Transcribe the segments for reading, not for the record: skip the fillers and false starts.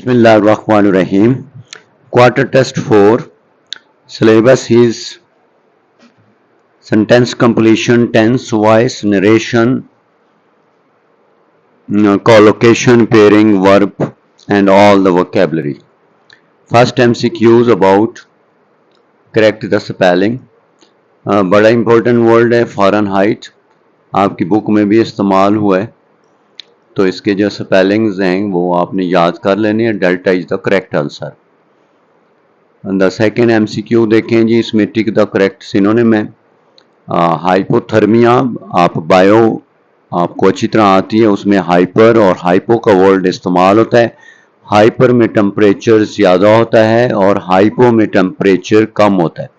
Bismillahirrahmanirrahim. Quarter test 4. Syllabus is sentence completion, tense, voice, narration, collocation, pairing, verb, and all the vocabulary. First MCQs about correct the spelling. बड़ा important word है Fahrenheit. आपकी book में भी इस्तेमाल हुआ है, तो इसके जो स्पेलिंग्स हैं वो आपने याद कर लेने हैं. Delta is the correct answer. The second MCQ देखें जी, इसमें टिक द करेक्ट सिनोनिम है. हाइपोथर्मिया आप बायो आपको अच्छी तरह आती है, उसमें हाइपर और हाइपो का वर्ड इस्तेमाल होता है. हाइपर में टेम्परेचर ज़्यादा होता है और हाइपो में टेम्परेचर कम होता है.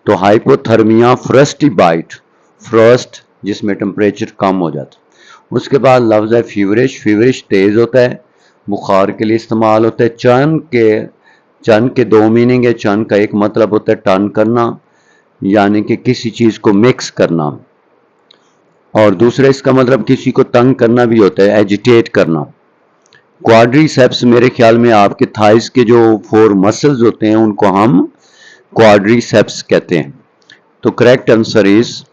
तो हाइपोथर्मिया फ्रस्टी बाइट, फ्रस्ट जिसमें टेम्परेचर कम हो जाता है. उसके बाद लफ्ज़ है फीवरिश. फीवरिश तेज़ होता है, बुखार के लिए इस्तेमाल होता है. चन के दो मीनिंग है. चन का एक मतलब होता है टर्न करना, यानी कि किसी चीज़ को मिक्स करना, और दूसरा इसका मतलब किसी को तंग करना भी होता है, एजिटेट करना. क्वाड्रीसेप्स मेरे ख्याल में आपके थाइस के जो 4 मसल्स होते हैं उनको हम क्वाड्रीसेप्स कहते हैं. तो correct answer is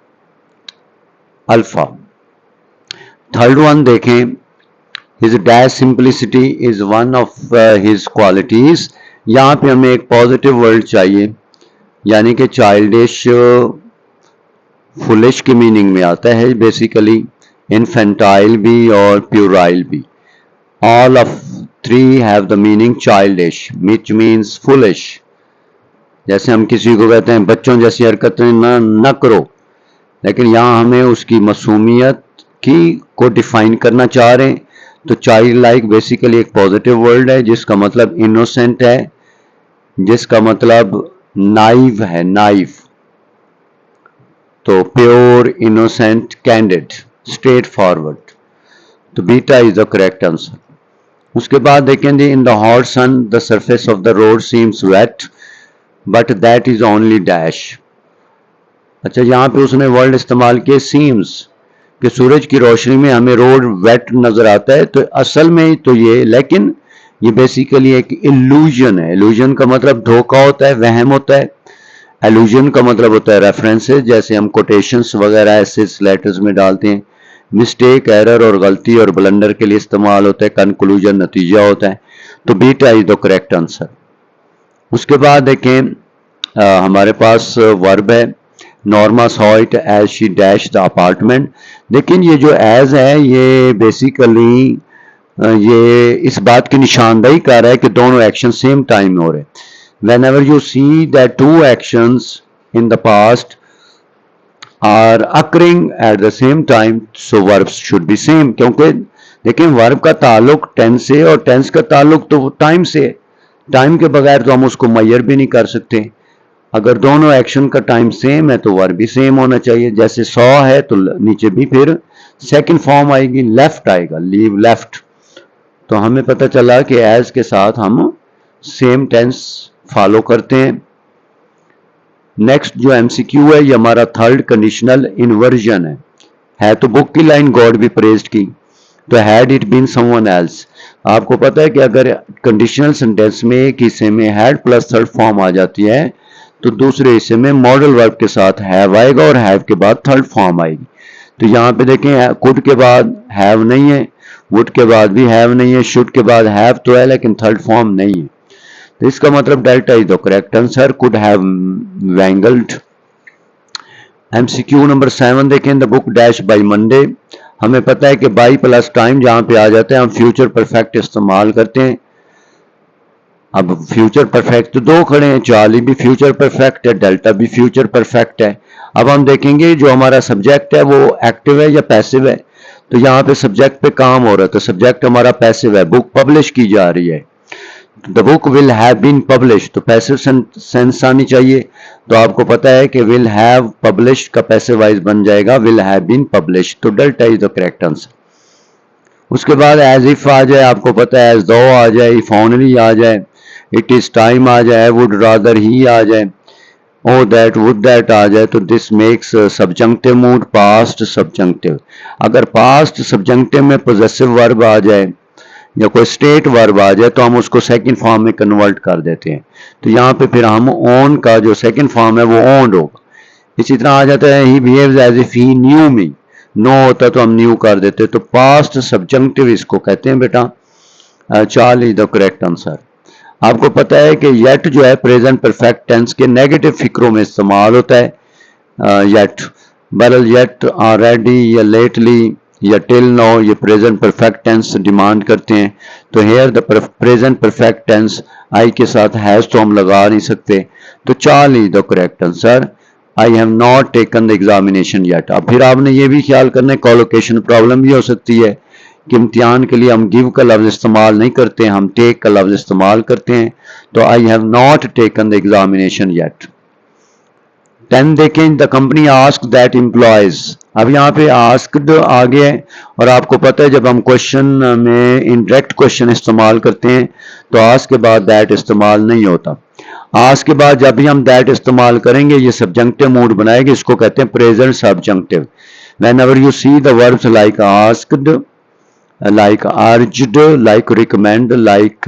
alpha. Third one देखें, his dash simplicity is one of his qualities. यहाँ पे हमें एक पॉजिटिव वर्ड चाहिए, यानी कि चाइल्डिश फुलिश की मीनिंग में आता है बेसिकली, इन्फेंटाइल भी और प्यूराइल भी. All of three have the meaning childish which means foolish. जैसे हम किसी को कहते हैं बच्चों जैसी हरकतें न करो, लेकिन यहाँ हमें उसकी मासूमियत को डिफाइन करना चाह रहे हैं. तो चाइल्ड लाइक बेसिकली एक पॉजिटिव वर्ड है जिसका मतलब इनोसेंट है, जिसका मतलब नाइव है, नाइव. तो pure, innocent, candid, straightforward. तो beta is the correct answer. उसके बाद देखेंगे, in the hot sun the surface of the road seems wet but that is only dash. अच्छा, यहाँ पे उसने वर्ड इस्तेमाल किए सीम्स, कि सूरज की रोशनी में हमें रोड वेट नजर आता है. तो असल में तो ये, लेकिन ये बेसिकली एक इल्यूजन है. इल्यूजन का मतलब धोखा होता है, वहम होता है. एल्यूजन का मतलब होता है रेफरेंसेस, जैसे हम कोटेशंस वगैरह ऐसे लेटर्स में डालते हैं. मिस्टेक, एरर और गलती और ब्लंडर के लिए इस्तेमाल होता है. कंक्लूजन नतीजा होता है. तो beta is the correct answer. उसके बाद देखें, हमारे पास वर्ब है, Norma saw it as she dash the apartment. लेकिन ये जो एज है ये बेसिकली ये इस बात की निशानदेही कर रहा है कि दोनों एक्शन सेम टाइम में हो रहे हैं. whenever you see that two actions in the past are occurring at the same time, so verbs should be same. क्योंकि देखिए वर्ब का ताल्लुक टेंस से और टेंस का ताल्लुक तो टाइम से. टाइम के बगैर तो हम उसको मैयर भी नहीं कर सकते. अगर दोनों एक्शन का टाइम सेम है तो वर्ब भी सेम होना चाहिए. जैसे सॉ है तो नीचे भी फिर सेकंड फॉर्म आएगी, लेफ्ट आएगा, लीव लेफ्ट. तो हमें पता चला कि एज के साथ हम सेम टेंस फॉलो करते हैं. नेक्स्ट जो MCQ है ये हमारा थर्ड कंडीशनल इन्वर्जन है तो बुक की लाइन गॉड बी प्रेज्ड की. तो had it been someone else. आपको पता है कि अगर कंडीशनल सेंटेंस में एक हिस्से में हैड प्लस थर्ड फॉर्म आ जाती है तो दूसरे हिस्से में मॉडल वर्ब के साथ हैव आएगा और हैव के बाद थर्ड फॉर्म आएगी. तो यहाँ पे देखें, कुड के बाद हैव नहीं है, वुड के बाद भी हैव नहीं है, शुड के बाद हैव तो है लेकिन थर्ड फॉर्म नहीं है. तो इसका मतलब delta is the correct answer. Could have wangled. MCQ number 7 देखें, the book dash by Monday. हमें पता है कि बाई प्लस टाइम जहां पे आ जाता है हम फ्यूचर परफेक्ट इस्तेमाल करते हैं. अब फ्यूचर परफेक्ट तो दो खड़े हैं, चार्ली भी फ्यूचर परफेक्ट है, डेल्टा भी फ्यूचर परफेक्ट है. अब हम देखेंगे जो हमारा सब्जेक्ट है वो एक्टिव है या पैसिव है. तो यहाँ पे सब्जेक्ट पे काम हो रहा है, तो सब्जेक्ट हमारा पैसिव है. बुक पब्लिश की जा रही है, the book will have been publish, तो पैसिव सेंस आनी चाहिए. तो आपको पता है कि विल हैव पब्लिश का पैसिव वाइज बन जाएगा विल हैव बीन पब्लिश. तो delta is the correct answer. उसके बाद एज इफ आ जाए, आपको पता है एज दो आ जाए, इफ ओनली आ जाए, इट इज टाइम आ जाए, वुड रादर ही आ जाए, ओ दैट वुड दैट आ जाए, तो this makes subjunctive mood past subjunctive. अगर पास्ट सब्जंक्टिव में पोजेसिव वर्ब आ जाए या कोई स्टेट वर्ब आ जाए तो हम उसको सेकंड फॉर्म में कन्वर्ट कर देते हैं। तो यहाँ पे फिर हम ओन का जो सेकंड फॉर्म है वो ओन्ड होगा। इसी तरह आ जाता है he behaves as if he knew me, नो होता तो हम न्यू कर देते। तो पास्ट सब्जंक्टिव इसको कहते हैं बेटा। Charlie the correct answer. आपको पता है कि येट जो है प्रेजेंट परफेक्ट टेंस के नेगेटिव फिक्रों में इस्तेमाल होता है। येट, बहरहाल येट, ऑलरेडी या लेटली या टिल नाउ ये प्रेजेंट परफेक्ट टेंस डिमांड करते हैं। तो here the present perfect tense I के साथ हैज तो हम लगा नहीं सकते। तो Charlie the correct answer. I have not taken the examination yet. अब फिर आपने ये भी ख्याल करना है कोलोकेशन प्रॉब्लम भी हो सकती है कि इम्तिहान के लिए हम गिव का लफ्ज इस्तेमाल नहीं करते, हम टेक का लफ्ज इस्तेमाल करते हैं। तो आई have not taken the examination yet. 10 देखें, the company ask that employees. अब यहाँ पे आस्क्ड आ गया है और आपको पता है जब हम क्वेश्चन में इनडायरेक्ट क्वेश्चन इस्तेमाल करते हैं तो आस्क के बाद दैट इस्तेमाल नहीं होता। आस्क के बाद जब भी हम दैट इस्तेमाल करेंगे ये सब्जंक्टिव मूड बनाएगा, इसको कहते हैं present subjunctive. whenever you see the verbs like asked, like urged, like recommend, like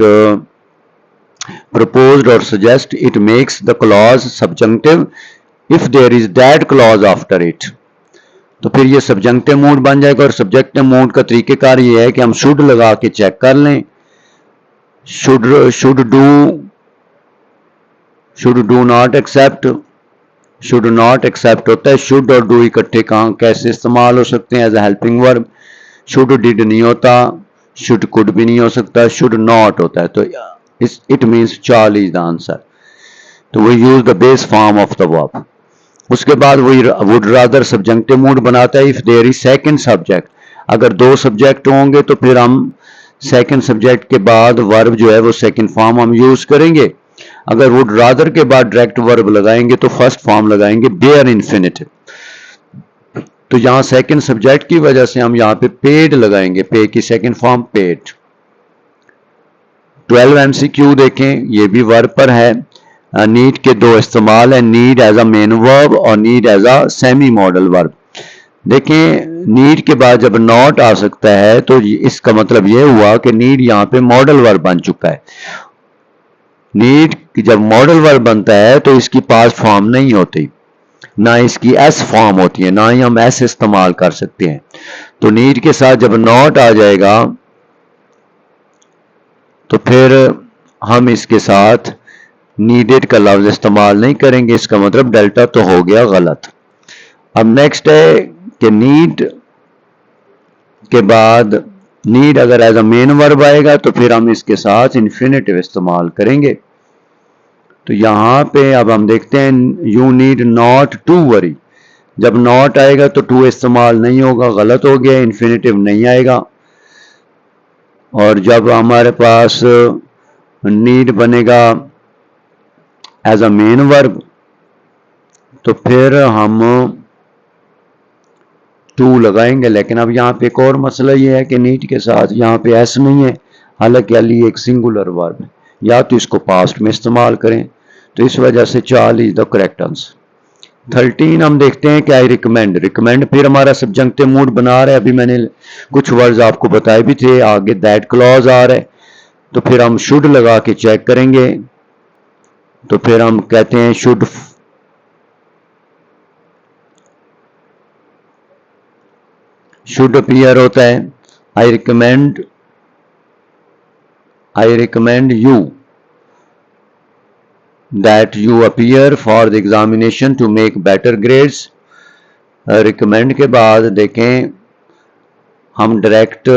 proposed or suggest, it makes the clause subjunctive if there is that clause after it। तो फिर ये subjunctive mood बन जाएगा। और subjective mood का तरीकेकार ये है कि हम शुड लगा के चेक कर लें। Should do not accept, should not accept होता है। शुड और डू इकट्ठे कहाँ कैसे इस्तेमाल हो सकते हैं as a helping verb. Should did नहीं होता, शुड कुड भी नहीं हो सकता, शुड नॉट होता है। तो it means Charlie is the answer. तो we use the base form of the verb. उसके बाद वही वुड रादर सब्जंक्टिव मूड बनाता है if there is second subject. अगर दो सब्जेक्ट होंगे तो फिर हम सेकंड सब्जेक्ट के बाद वर्ब जो है वो सेकंड फॉर्म हम यूज करेंगे। अगर वुड रादर के बाद डायरेक्ट वर्ब लगाएंगे तो फर्स्ट फॉर्म लगाएंगे बेयर इन्फिनिटिव। तो यहां सेकंड सब्जेक्ट की वजह से हम यहां पे पेड लगाएंगे, पे की सेकंड फॉर्म पेड। 12 MCQ देखें, ये भी वर्ब पर है। नीड के दो इस्तेमाल है, need as a main verb और need as a semi modal verb. देखें नीड के बाद जब नॉट आ सकता है तो इसका मतलब यह हुआ कि नीड यहाँ पे मॉडल वर्ब बन चुका है। नीड जब मॉडल वर्ब बनता है तो इसकी पास्ट फॉर्म नहीं होती, ना इसकी एस फॉर्म होती है, ना ही हम एस इस्तेमाल कर सकते हैं। तो नीड के साथ जब नॉट आ जाएगा तो फिर हम इसके साथ नीडेड का लफ्ज इस्तेमाल नहीं करेंगे, इसका मतलब डेल्टा तो हो गया गलत। अब नेक्स्ट है कि नीड के बाद नीड अगर एज अ मेन वर्ब आएगा तो फिर हम इसके साथ इन्फिनिटिव इस्तेमाल करेंगे। तो यहां पे अब हम देखते हैं you need not to worry. जब नॉट आएगा तो टू इस्तेमाल नहीं होगा, गलत हो गया, इन्फिनिटिव नहीं आएगा। और जब हमारे पास नीड बनेगा एज अ मेन वर्ब तो फिर हम टू लगाएंगे। लेकिन अब यहाँ पे एक और मसला ये है कि नीड के साथ यहाँ पे एस नहीं है, हालांकि अली एक सिंगुलर वर्ब है, या तो इसको पास्ट में इस्तेमाल करें। तो इस वजह से Charlie is the correct answer. 13 हम देखते हैं कि आई रिकमेंड। रिकमेंड फिर हमारा सब्जंक्टिव मूड बना रहा है। अभी मैंने कुछ वर्ड्स आपको बताए भी थे, आगे दैट क्लॉज आ रहा है तो फिर हम शुड लगा के चेक करेंगे। तो फिर हम कहते हैं शुड अपीयर होता है। I recommend you that you appear for the examination to make better grades। Recommend के बाद देखें हम डायरेक्ट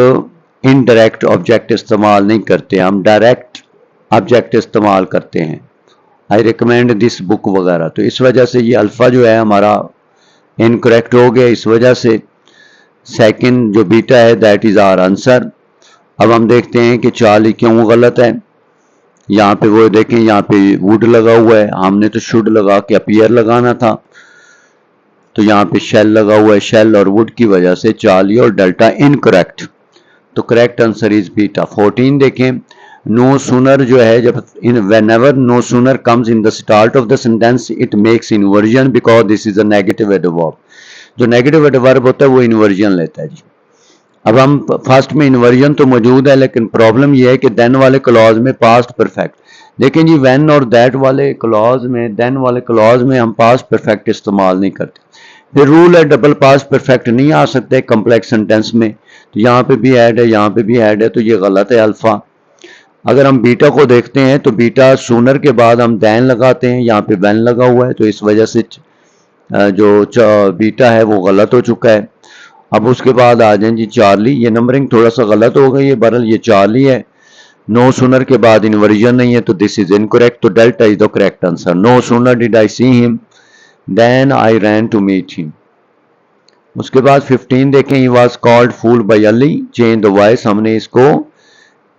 इनडायरेक्ट ऑब्जेक्ट इस्तेमाल नहीं करते, हम डायरेक्ट ऑब्जेक्ट इस्तेमाल करते हैं। आई रिकमेंड दिस बुक वगैरह। तो इस वजह से ये अल्फा जो है हमारा इनकरेक्ट हो गया। इस वजह से सेकंड जो बीटा है दैट इज आवर आंसर। अब हम देखते हैं कि चार्ली क्यों गलत है। यहाँ पे वो देखें, यहाँ पे वुड लगा हुआ है, हमने तो शुड लगा के अपीयर लगाना था। तो यहाँ पे शेल लगा हुआ है, शेल और वुड की वजह से चार्ली और डेल्टा इनकरेक्ट। तो करेक्ट आंसर इज बीटा। 14 देखें, नो सूनर जो है जब whenever no sooner comes in the start of the sentence it makes inversion because this is a negative adverb। जो नेगेटिव एडवर्ब होता है वो इन्वर्जन लेता है जी। अब हम फर्स्ट में इन्वर्जन तो मौजूद है, लेकिन प्रॉब्लम यह है कि देन वाले क्लॉज में पास्ट परफेक्ट, लेकिन जी व्हेन और दैट वाले क्लॉज में, देन वाले क्लॉज में हम पास्ट परफेक्ट इस्तेमाल नहीं करते। फिर रूल है डबल पास्ट परफेक्ट नहीं आ सकते कम्प्लेक्स सेंटेंस में, तो यहाँ पे भी ऐड है, यहाँ पे भी ऐड है, तो ये गलत है अल्फा। अगर हम बीटा को देखते हैं तो बीटा सूनर के बाद हम दैन लगाते हैं, यहाँ पे वैन लगा हुआ है, तो इस वजह से जो बीटा है वो गलत हो चुका है। अब उसके बाद आ जाए जी चार्ली, ये नंबरिंग थोड़ा सा गलत हो गई है, बहरहाल ये चार्ली है। नो सूनर के बाद इन्वर्जन नहीं है, तो दिस इज इनकरेक्ट, तो delta is the correct answer. No sooner did I see him than I ran to meet him. उसके बाद 15 देखें, he was called fool by Ali, change the voice, हमने इसको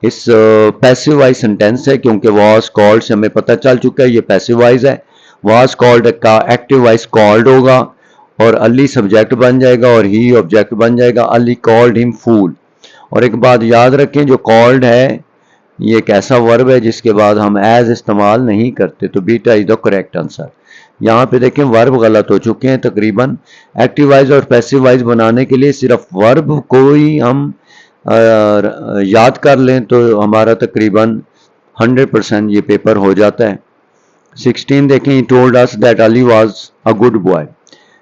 इस पैसिव वाइज सेंटेंस है, क्योंकि was called से हमें पता चल चुका है ये पैसिव वाइज है। वॉज कॉल्ड का एक्टिव वाइज कॉल्ड होगा और अली सब्जेक्ट बन जाएगा और ही ऑब्जेक्ट बन जाएगा। अली कॉल्ड हिम फूल। और एक बात याद रखें, जो कॉल्ड है ये एक ऐसा वर्ब है जिसके बाद हम एज इस्तेमाल नहीं करते, तो beta is the correct answer. यहाँ पे देखें वर्ब गलत हो चुके हैं तकरीबन। एक्टिव वाइज और पैसिव वाइज बनाने के लिए सिर्फ वर्ब को ही हम याद कर लें तो हमारा तकरीबन 100% ये पेपर हो जाता है। 16 देखें, he told us that Ali was a good boy.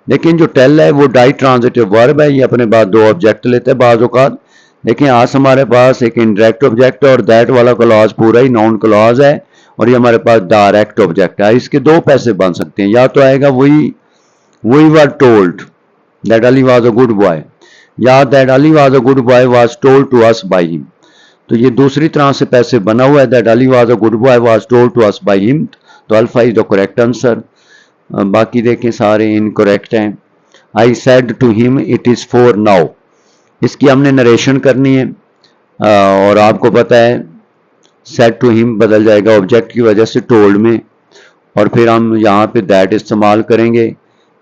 लेकिन जो टेल है वो डाई ट्रांजिटिव वर्ब है, ये अपने बाद दो ऑब्जेक्ट लेते हैं बाज़ औक़ात। देखें आज हमारे पास एक इनडायरेक्ट ऑब्जेक्ट है और दैट वाला क्लॉज पूरा ही नाउन क्लॉज है, और ये हमारे पास डायरेक्ट ऑब्जेक्ट है। इसके दो पैसे बन सकते हैं, या तो आएगा वही word told that Ali was a good boy, या that Ali was a good boy was told to us by him. तो ये दूसरी तरह से पैसे बना हुआ है, that Ali was a good boy was told to us by him, तो alpha is the correct answer. बाकी देखें सारे इनकरेक्ट हैं। I said to him it is for now, इसकी हमने नरेशन करनी है और आपको पता है सेड टू हिम बदल जाएगा ऑब्जेक्ट की वजह से टोल्ड में, और फिर हम यहाँ पे दैट इस्तेमाल करेंगे,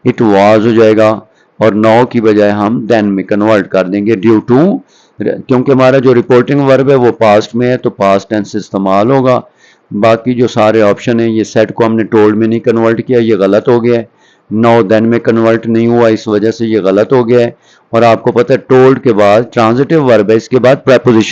इट वाज हो जाएगा और नाउ की बजाय हम देन में कन्वर्ट कर देंगे ड्यू टू, क्योंकि हमारा जो रिपोर्टिंग वर्ब है वो पास्ट में है तो पास्ट टेंस इस्तेमाल होगा। बाकी जो सारे ऑप्शन है, ये सेट को हमने टोल्ड में नहीं कन्वर्ट किया, ये गलत हो गया है। नाउ देन में कन्वर्ट नहीं हुआ, इस वजह से ये गलत हो गया है। और आपको पता है टोल्ड के बाद ट्रांजिटिव वर्ब है, इसके बाद प्रेपोजिशन